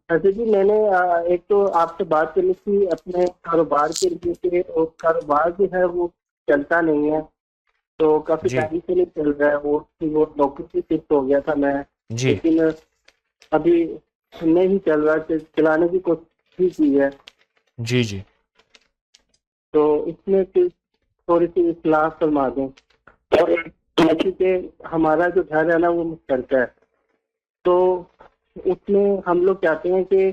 اچھا جی، میں نے ایک تو آپ سے بات کرنی تھی اپنے کاروبار کے لیے کہ کاروبار جو ہے وہ چلتا نہیں ہے، تو کافی جی ٹائم سے نہیں چل رہا ہے وہ نوکری سے شفٹ ہو گیا تھا میں، جی لیکن ابھی نہیں چل رہا، چلانے کی کوشش بھی کی ہے، جی جی تو اس میں تھوڑی سی اصلاح فرما دیں۔ اور ایسی کہ ہمارا جو گھر ہے نا وہ مشترکہ ہے، تو اس میں ہم لوگ چاہتے ہیں کہ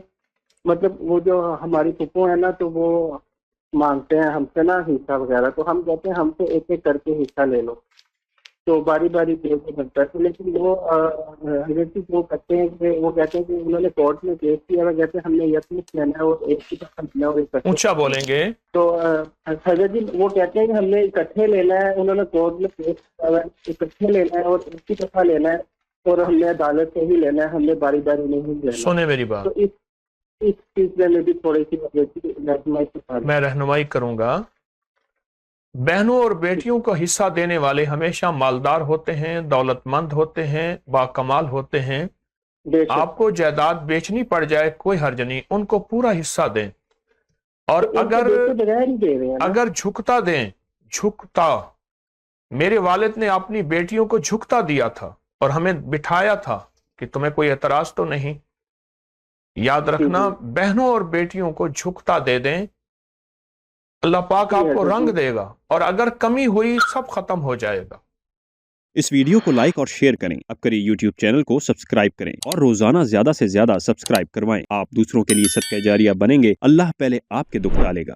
مطلب وہ جو ہماری پھپھو ہے نا تو وہ مانگتے ہیں ہم سے نا حصہ وغیرہ، تو ہم کہتے ہیں ہم سے ایک ایک کر کے حصہ لے لو، تو باری باری دے کے بنتا ہے، تو لیکن وہ حضرت وہ کرتے ہیں کہ وہ کہتے ہیں کہ انہوں نے کورٹ میں کیس کیا، وہ کہتے ہیں ہم نے یکمشت لینا ہے اور ایک کی طرف لینا ہے اور اکٹھے، اونچا بولیں گے۔ تو حضرت جی وہ کہتے ہیں کہ ہم نے اکٹھے لینا ہے، انہوں نے کورٹ میں کیس کیا ہے، اکٹھے لینا ہے اور ایک کی طرف لینا ہے، اور ہم نے عدالت سے ہی لینا ہے، ہم نے باری باری نہیں لینا، سنیں میری تو بات، اس سلسلے میں بھی تھوڑی سی رہنمائی کروا دیں۔ میں رہنمائی کروں گا۔ بہنوں اور بیٹیوں کو حصہ دینے والے ہمیشہ مالدار ہوتے ہیں، دولت مند ہوتے ہیں، باکمال ہوتے ہیں۔ بے شک، آپ کو جائیداد بیچنی پڑ جائے کوئی حرج نہیں، ان کو پورا حصہ دیں۔ اور تو ان کو دیکھے بغیر ہی دے رہے ہیں نا۔ اگر جھکتا دیں، جھکتا، میرے والد نے اپنی بیٹیوں کو جھکتا دیا تھا اور ہمیں بٹھایا تھا کہ تمہیں کوئی اعتراض تو نہیں۔ یاد جی رکھنا، جی بہنوں اور بیٹیوں کو جھکتا دے دیں، اللہ پاک جی آپ کو حضرت رنگ جی۔ دے گا، اور اگر کمی ہوئی سب ختم ہو جائے گا۔ اس ویڈیو کو لائک اور شیئر کریں، اب کریں یوٹیوب چینل کو سبسکرائب کریں اور روزانہ زیادہ سے زیادہ سبسکرائب کروائیں۔ آپ دوسروں کے لیے صدقہ جاریہ بنیں گے، اللہ پہلے آپ کے دکھ ٹالے گا۔